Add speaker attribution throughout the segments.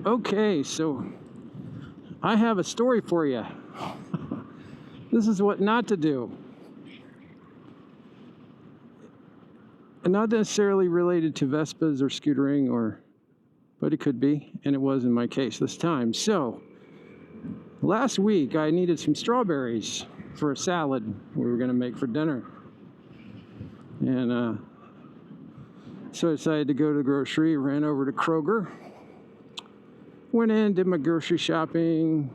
Speaker 1: Okay, so I have a story for you. This is what not to do. And not necessarily related to Vespas or scootering, but it could be, and it was in my case this time. So, last week I needed some strawberries for a salad we were going to make for dinner. And so I decided to go to the grocery, ran over to Kroger, went in, did my grocery shopping,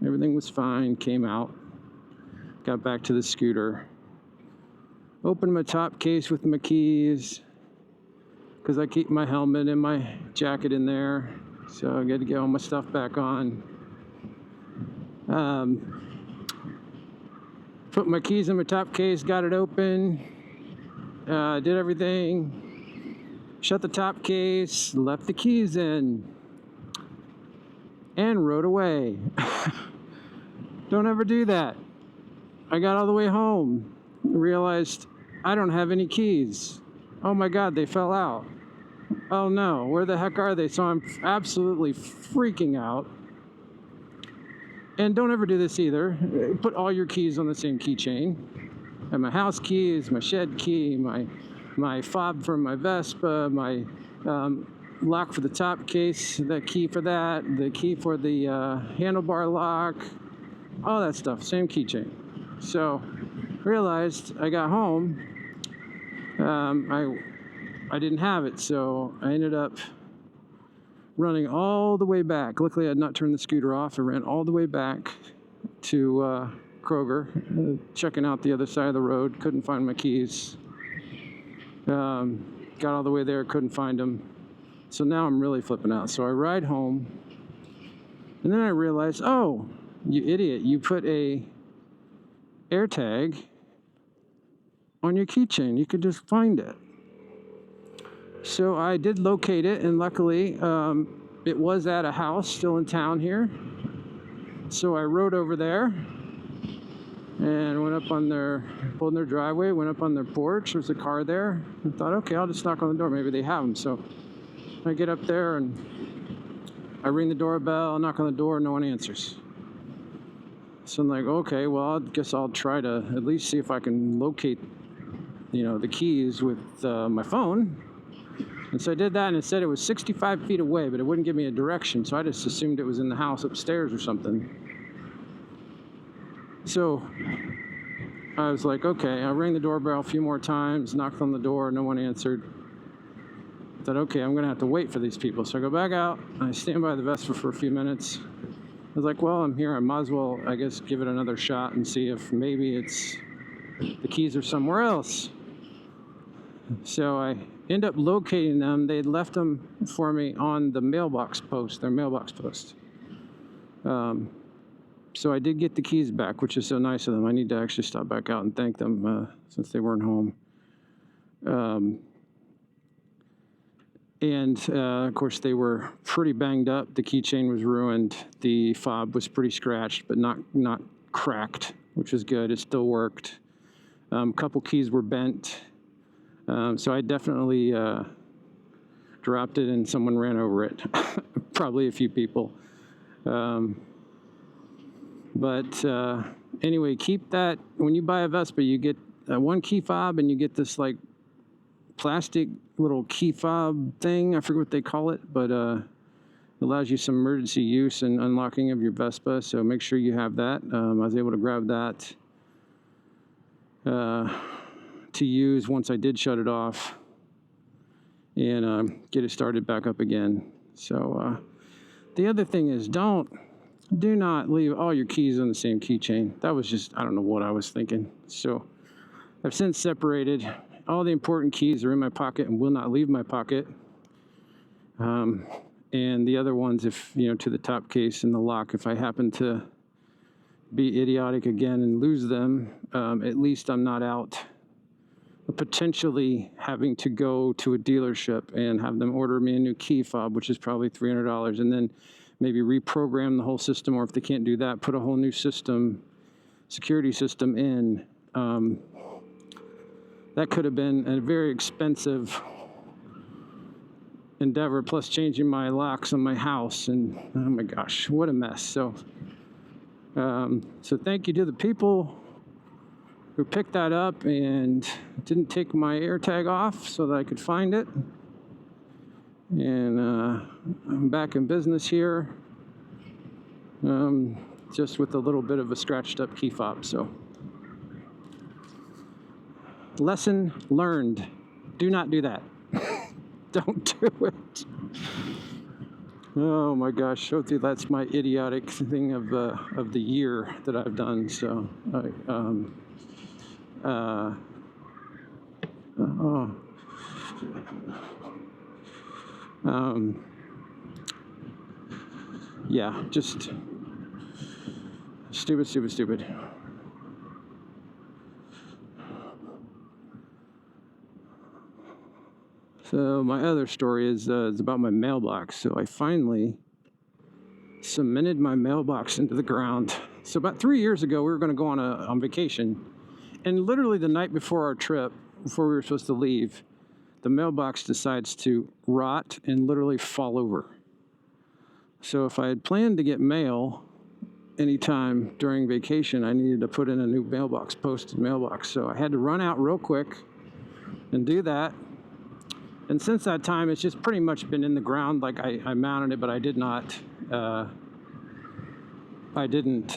Speaker 1: everything was fine, came out, got back to the scooter, opened my top case with my keys, because I keep my helmet and my jacket in there, so I got to get all my stuff back on. Put my keys in my top case, got it open, did everything, shut the top case, left the keys in, and rode away. Don't ever do that. I got all the way home, realized I don't have any keys. Oh my God, they fell out. Oh no, where the heck are they? So I'm absolutely freaking out. And don't ever do this either. Put all your keys on the same keychain. I have my house keys, my shed key, my fob for my Vespa, my lock for the top case, the key for that, the key for the handlebar lock, all that stuff, same keychain. So realized I got home, I didn't have it, so I ended up running all the way back. Luckily I had not turned the scooter off. I ran all the way back to Kroger, checking out the other side of the road, couldn't find my keys. Got all the way there, couldn't find them. So now I'm really flipping out. So I ride home, and then I realized, oh, you idiot, you put a air tag on your keychain. You could just find it. So I did locate it, and luckily it was at a house still in town here. So I rode over there and went up on pulled in their driveway, went up on their porch. There's a car there. I thought, okay, I'll just knock on the door. Maybe they have them. So I get up there and I ring the doorbell, knock on the door, no one answers. So I'm like, okay, well, I guess I'll try to at least see if I can locate, the keys with my phone. And so I did that, and it said it was 65 feet away, but it wouldn't give me a direction, so I just assumed it was in the house upstairs or something. So I was like, okay, I rang the doorbell a few more times, knocked on the door, no one answered. I thought, okay, I'm going to have to wait for these people. So I go back out, I stand by the Vespa for a few minutes. I was like, well, I'm here, I might as well, I guess, give it another shot and see if maybe the keys are somewhere else. So I end up locating them. They'd left them for me on the mailbox post, their mailbox post. So I did get the keys back, which is so nice of them. I need to actually stop back out and thank them since they weren't home. And of course, they were pretty banged up. The keychain was ruined. The fob was pretty scratched, but not cracked, which was good. It still worked. A couple keys were bent. So I definitely dropped it and someone ran over it. Probably a few people. But anyway, keep that. When you buy a Vespa, you get one key fob and you get this like plastic little key fob thing. I forget what they call it, but allows you some emergency use and unlocking of your Vespa. So make sure you have that. I was able to grab that to use once I did shut it off and get it started back up again. So the other thing is do not leave all your keys on the same keychain. That was just, I don't know what I was thinking. So I've since separated. All the important keys are in my pocket and will not leave my pocket. And the other ones, if, to the top case and the lock, if I happen to be idiotic again and lose them, at least I'm not out potentially having to go to a dealership and have them order me a new key fob, which is probably $300, and then maybe reprogram the whole system, or if they can't do that, put a whole new security system in. That could have been a very expensive endeavor, plus changing my locks on my house, and oh my gosh, what a mess. So thank you to the people who picked that up and didn't take my AirTag off so that I could find it. And I'm back in business here, just with a little bit of a scratched up key fob. So, lesson learned: do not do that. Don't do it. Oh my gosh! Hopefully that's my idiotic thing of the year that I've done. So, yeah, just stupid. So my other story is about my mailbox. So I finally cemented my mailbox into the ground. So about 3 years ago, we were going to go on vacation, and literally the night before our trip, before we were supposed to leave, the mailbox decides to rot and literally fall over. So if I had planned to get mail anytime during vacation, I needed to put in a new mailbox, posted mailbox. So I had to run out real quick and do that. And since that time, it's just pretty much been in the ground. Like I mounted it, but I did not. I didn't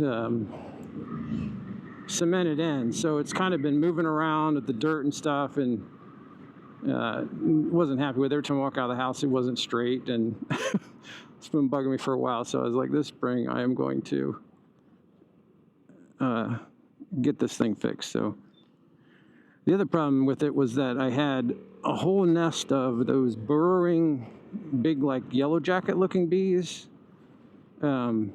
Speaker 1: cement it in. So it's kind of been moving around with the dirt and stuff, and wasn't happy with it. Every time I walk out of the house, it wasn't straight, and it's been bugging me for a while. So I was like, this spring, I am going to get this thing fixed. So the other problem with it was that I had a whole nest of those burrowing, big, like yellow jacket looking bees. And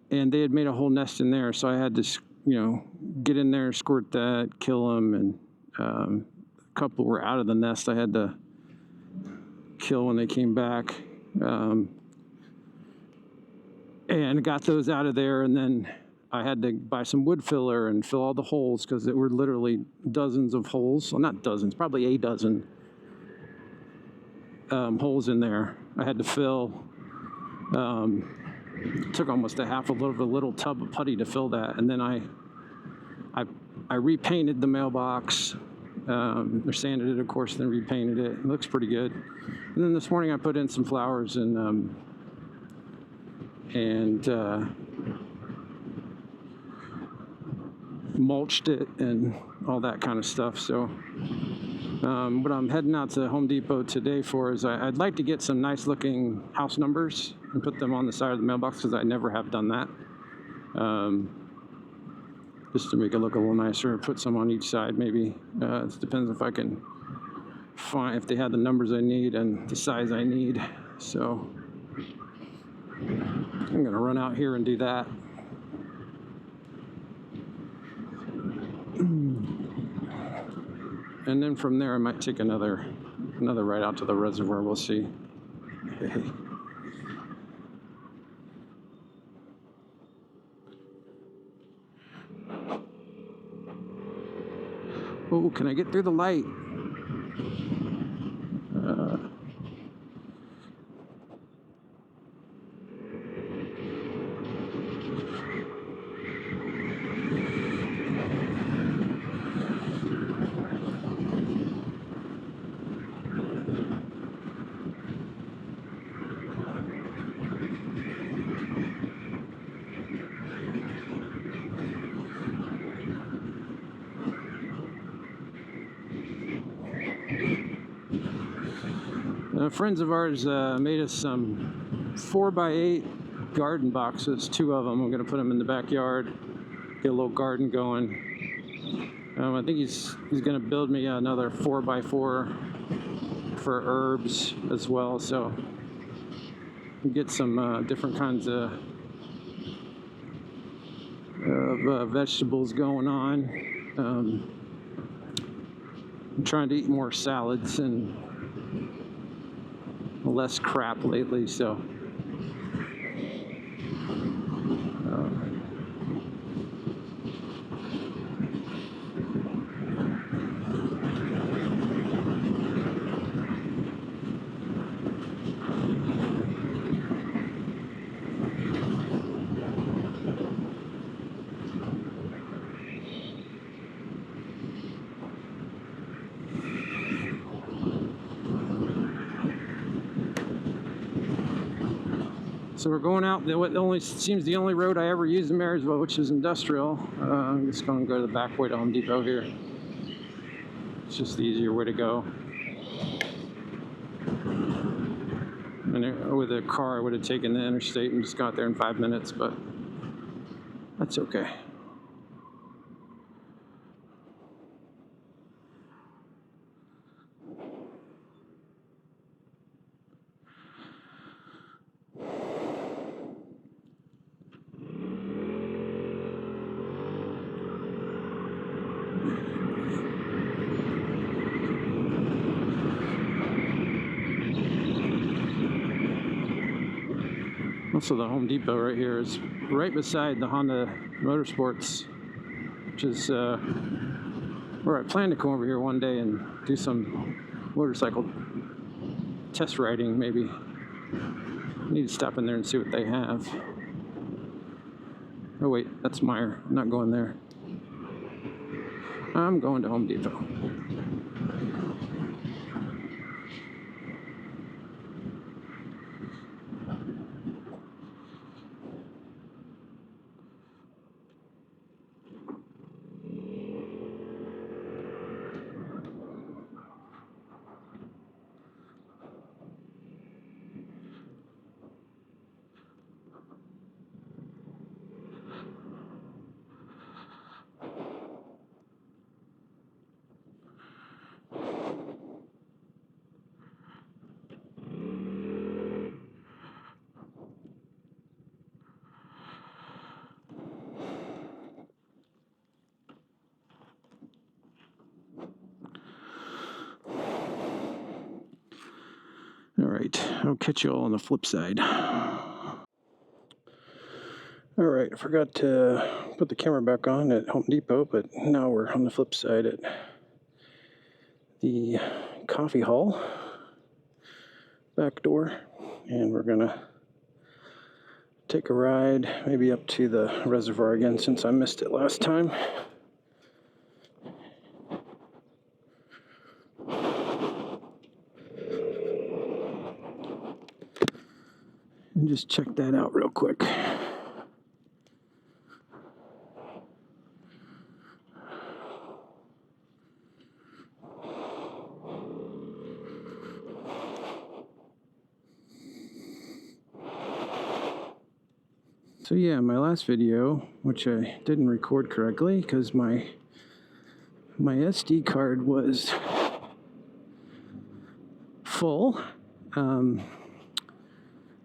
Speaker 1: they had made a whole nest in there. So I had to, get in there, squirt that, kill them. And a couple were out of the nest I had to kill when they came back. And got those out of there, and then I had to buy some wood filler and fill all the holes, because there were literally dozens of holes. Well, not dozens, probably a dozen holes in there I had to fill. Took almost half a little tub of putty to fill that, and then I repainted the mailbox. Or sanded it, of course, then repainted it. It looks pretty good. And then this morning I put in some flowers and mulched it and all that kind of stuff. So what I'm heading out to Home Depot today for is I'd like to get some nice looking house numbers and put them on the side of the mailbox, because I never have done that. Just to make it look a little nicer, put some on each side maybe. It depends if I can find, if they have the numbers I need and the size I need. So I'm gonna run out here and do that. And then from there I might take another ride out to the reservoir. We'll see. Oh, can I get through the light? Friends of ours made us some 4x8 garden boxes, 2 of them. I'm going to put them in the backyard, get a little garden going. I think he's going to build me another 4x4 for herbs as well, so get some different kinds of vegetables going on. I'm trying to eat more salads and less crap lately, so So we're going out what only seems the only road I ever use in Marysville, which is industrial. I'm just going to go to the back way to Home Depot here. It's just the easier way to go. And with a car, I would have taken the interstate and just got there in 5 minutes, but that's okay. Also, the Home Depot right here is right beside the Honda Motorsports, which is where I plan to come over here one day and do some motorcycle test riding, maybe. I need to stop in there and see what they have. Oh wait, that's Meyer. I'm not going there. I'm going to Home Depot. All right, I'll catch you all on the flip side. All right, I forgot to put the camera back on at Home Depot, but now we're on the flip side at the coffee hall back door, and we're gonna take a ride maybe up to the reservoir again since I missed it last time. And just check that out real quick. So yeah, my last video, which I didn't record correctly because my SD card was full.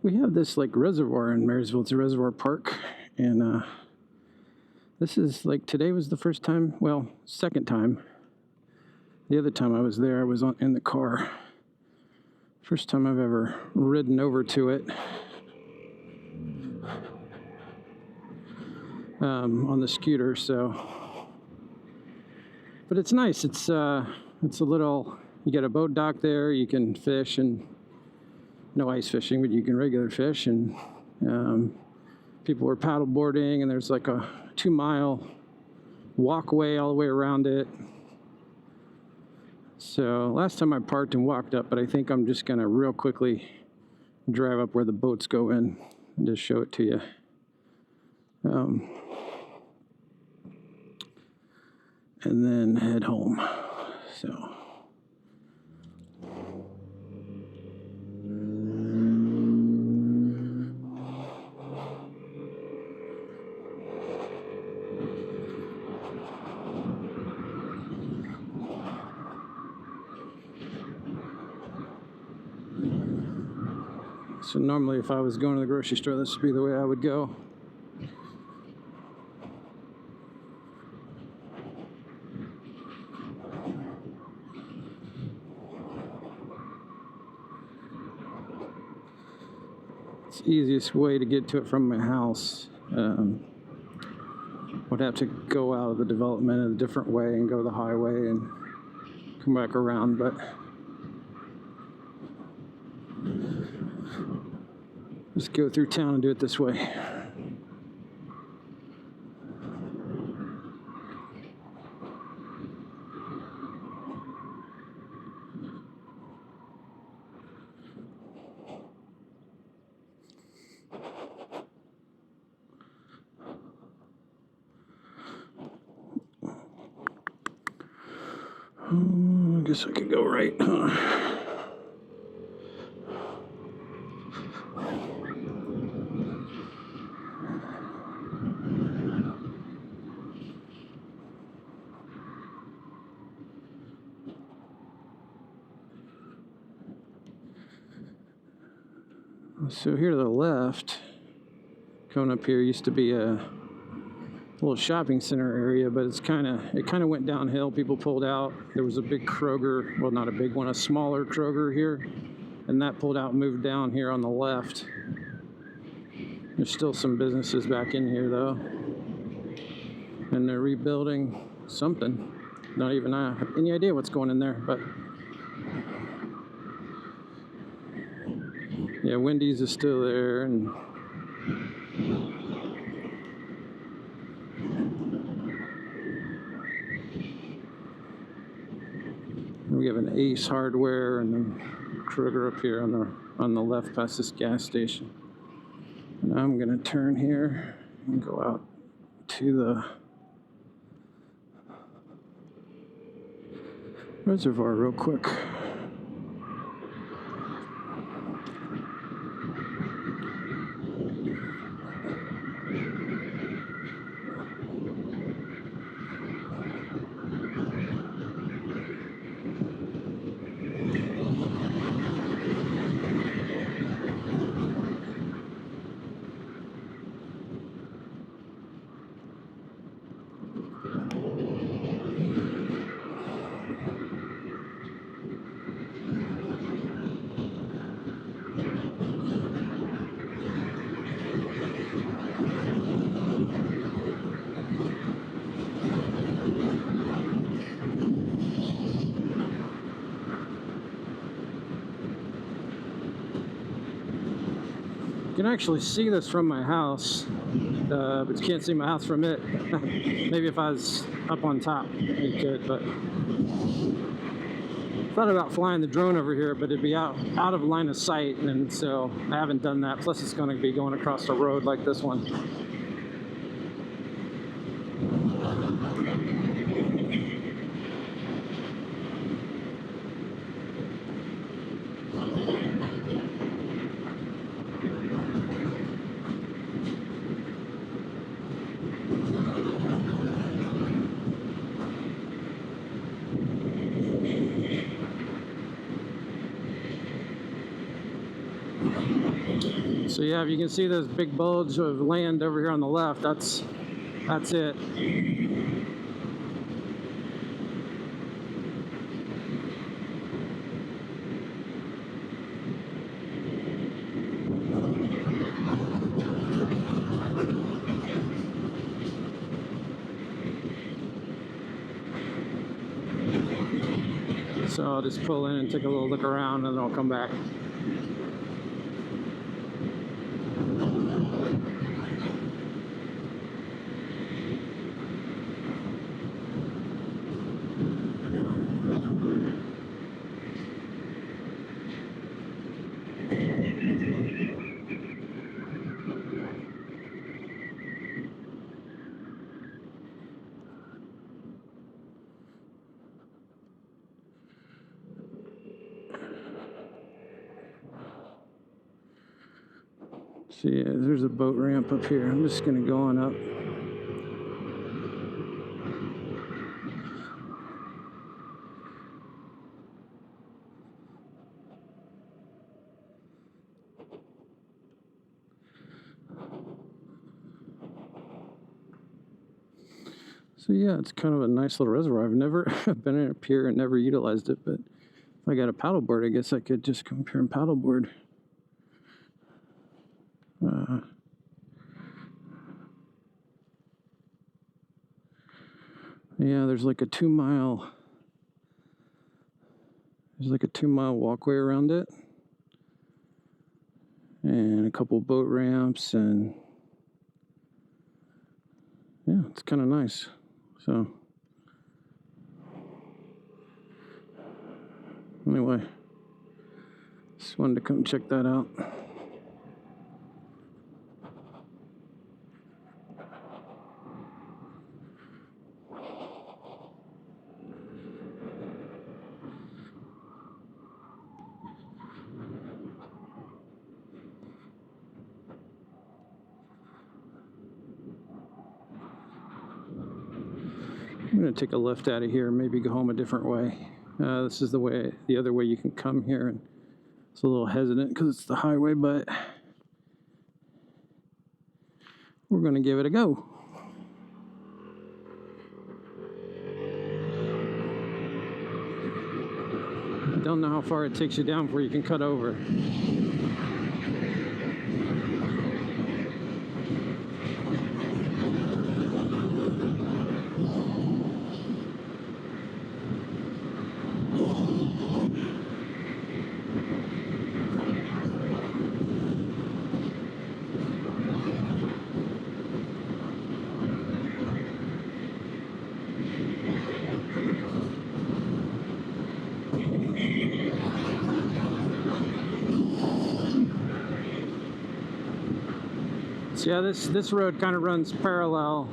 Speaker 1: We have this like reservoir in Marysville. It's a Reservoir Park, and this is like today was the first time, well, second time. The other time I was there, I was in the car. First time I've ever ridden over to it. On the scooter, so. But it's nice. It's a little. You got a boat dock there. You can fish, and no ice fishing, but you can regular fish. And people were paddle boarding, and there's like a 2-mile walkway all the way around it. So last time I parked and walked up, but I think I'm just gonna real quickly drive up where the boats go in and just show it to you. And then head home. So. So normally if I was going to the grocery store, this would be the way I would go. It's the easiest way to get to it from my house. Would have to go out of the development in a different way and go the highway and come back around, but just go through town and do it this way. I guess I could go right. So here to the left, coming up here, used to be a little shopping center area, but it kind of went downhill. People pulled out. There was a big Kroger, well, not a big one, a smaller Kroger here, and that pulled out and moved down here on the left. There's still some businesses back in here though, and they're rebuilding something. Not even I have any idea what's going in there, but yeah, Wendy's is still there, and we have an Ace Hardware and then Kroger up here on the left past this gas station. And I'm gonna turn here and go out to the reservoir real quick. You can actually see this from my house, but you can't see my house from it. Maybe if I was up on top, you could, but thought about flying the drone over here, but it'd be out of line of sight, and so I haven't done that. Plus, it's going to be going across a road like this one. So yeah, if you can see this big bulge of land over here on the left, that's it. So I'll just pull in and take a little look around, and then I'll come back. See, there's a boat ramp up here. I'm just going to go on up. So yeah, it's kind of a nice little reservoir. I've never been up here and never utilized it, but if I got a paddleboard, I guess I could just come up here and paddleboard. Yeah, there's like a 2 mile walkway around it, and a couple boat ramps, and yeah, it's kind of nice. So anyway, just wanted to come check that out. gonna take a left out of here and maybe go home a different way. This is the other way you can come here, and it's a little hesitant because it's the highway, but we're gonna give it a go. Don't know how far it takes you down before you can cut over. So yeah, this road kind of runs parallel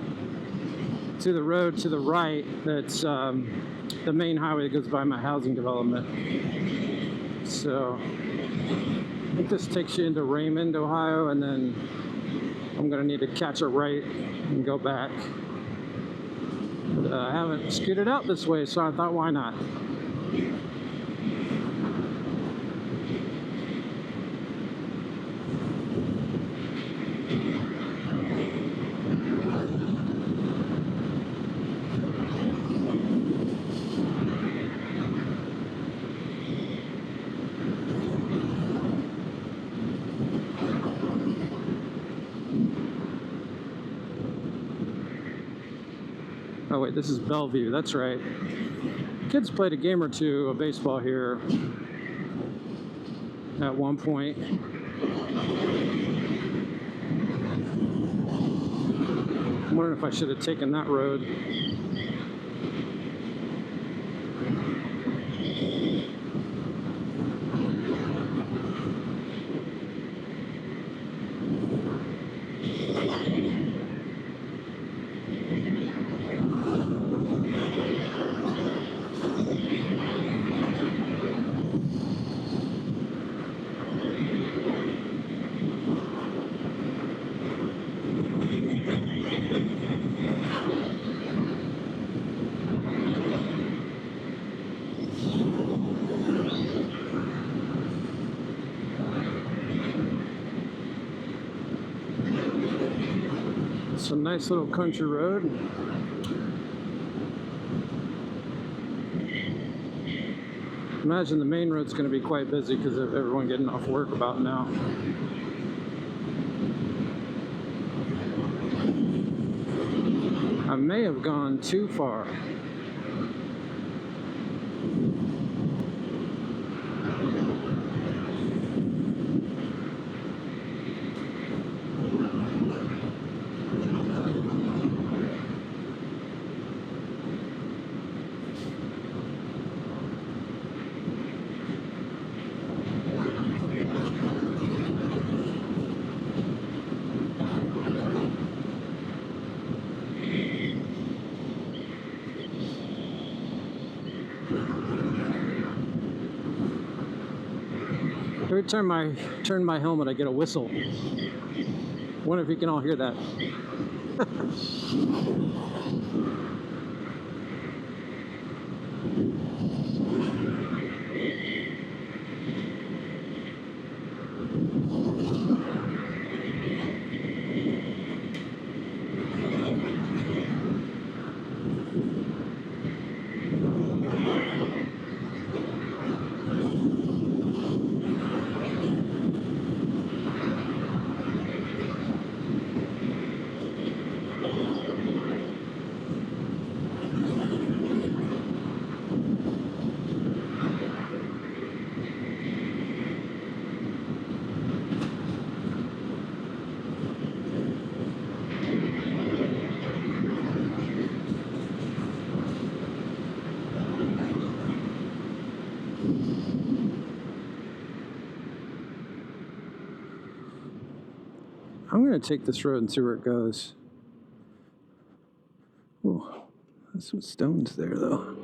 Speaker 1: to the road to the right. That's the main highway that goes by my housing development. So I think this takes you into Raymond, Ohio, and then I'm gonna need to catch a right and go back. But I haven't scooted out this way, so I thought, why not? Oh wait, this is Bellevue, that's right. Kids played a game or two of baseball here at one point. I'm wondering if I should have taken that road. It's a nice little country road. Imagine the main road's going to be quite busy because of everyone getting off work about now. I may have gone too far. Every time I turn my helmet, I get a whistle. Wonder if you can all hear that. I'm going to take this road and see where it goes. Oh, there's some stones there, though.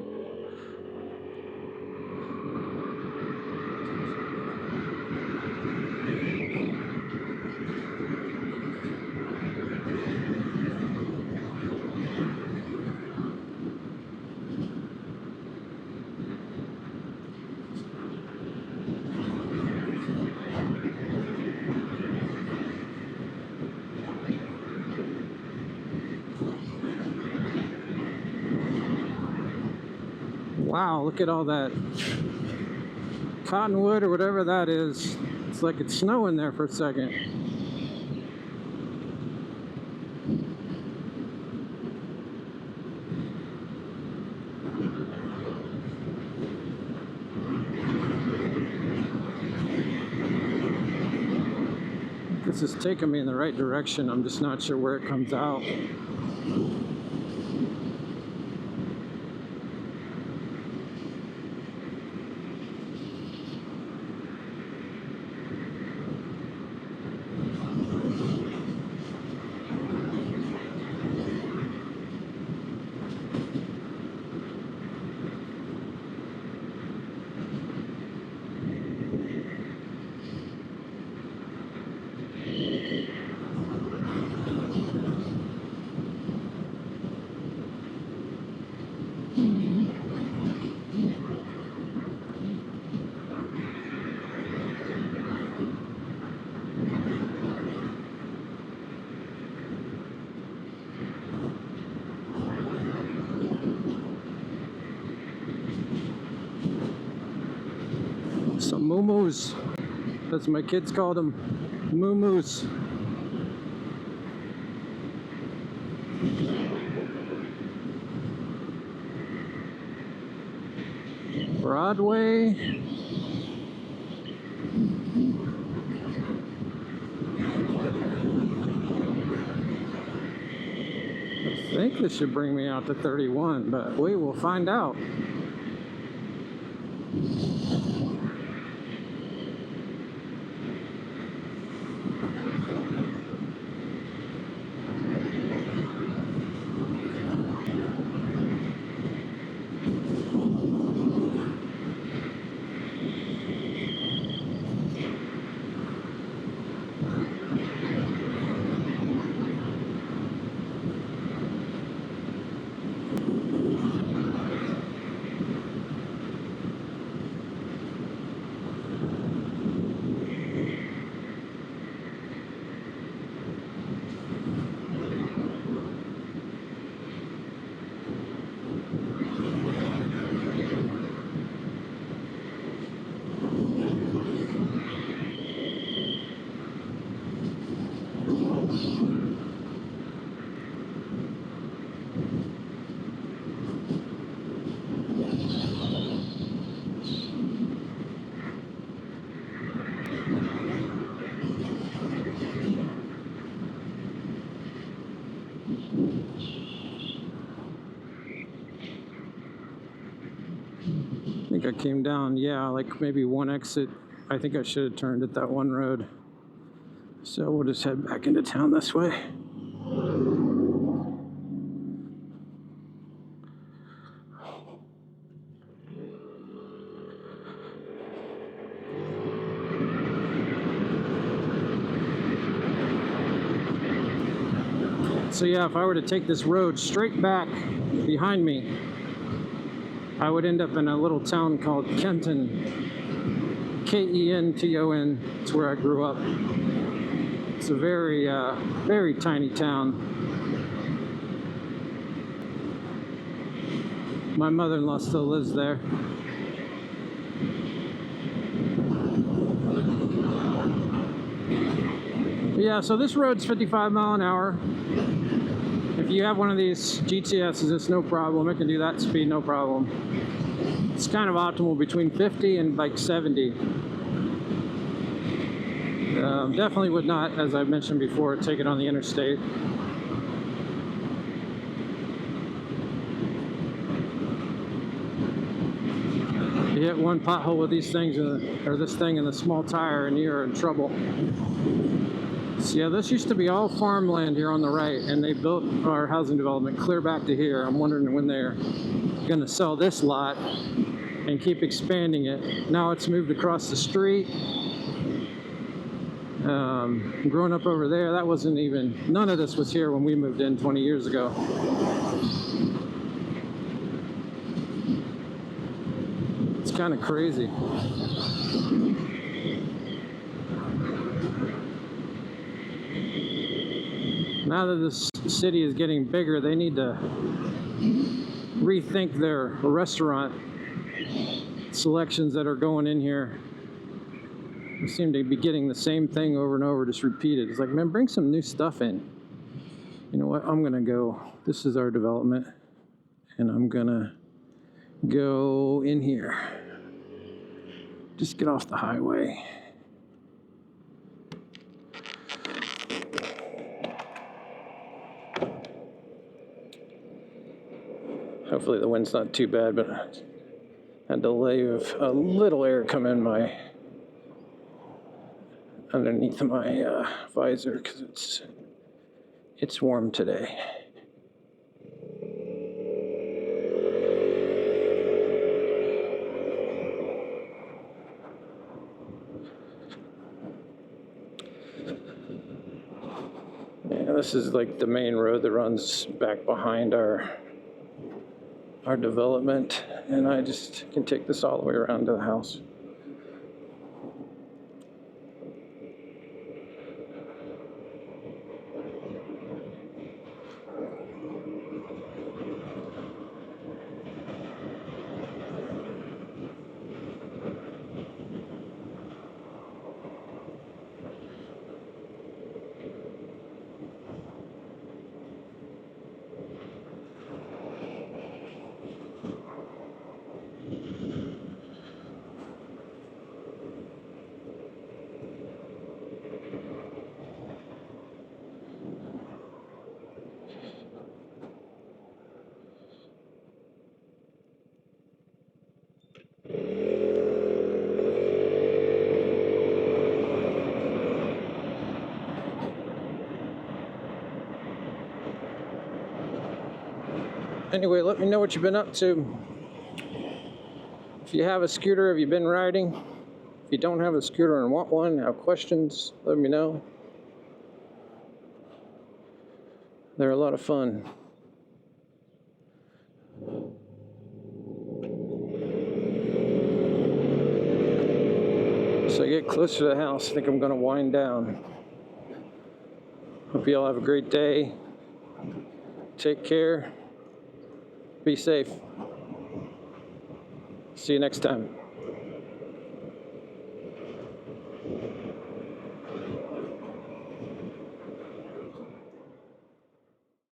Speaker 1: Wow, look at all that cottonwood or whatever that is. It's like it's snowing there for a second. This is taking me in the right direction. I'm just not sure where it comes out. Some moo-moos. That's what my kids called them. Moo-moos. Broadway. I think this should bring me out to 31, but we will find out. I think I came down, yeah, like maybe one exit. I think I should have turned at that one road. So we'll just head back into town this way. So yeah, if I were to take this road straight back behind me, I would end up in a little town called Kenton. Kenton. It's where I grew up. It's a very, very tiny town. My mother-in-law still lives there. But yeah, so this road's 55 mile an hour. If you have one of these GTSs, it's no problem. It can do that speed, no problem. It's kind of optimal between 50 and like 70. Definitely would not, as I mentioned before, take it on the interstate. You hit one pothole with these things, or this thing in the small tire, and you're in trouble. So yeah, this used to be all farmland here on the right, and they built our housing development clear back to here. I'm wondering when they're going to sell this lot and keep expanding it. Now it's moved across the street. Growing up over there, that wasn't even, none of this was here when we moved in 20 years ago. It's kind of crazy. Now that this city is getting bigger, they need to rethink their restaurant selections that are going in here. We seem to be getting the same thing over and over, just repeated. It's like, man, bring some new stuff in. You know what? I'm gonna go. This is our development, and I'm gonna go in here. Just get off the highway. Hopefully the wind's not too bad, but I had to leave a little air come in my underneath my visor because it's warm today. Yeah, this is like the main road that runs back behind our development, and I just can take this all the way around to the house. Anyway, let me know what you've been up to. If you have a scooter, have you been riding? If you don't have a scooter and want one, have questions, let me know. They're a lot of fun. So I get closer to the house, I think I'm gonna wind down. Hope you all have a great day. Take care. Be safe. See you next time.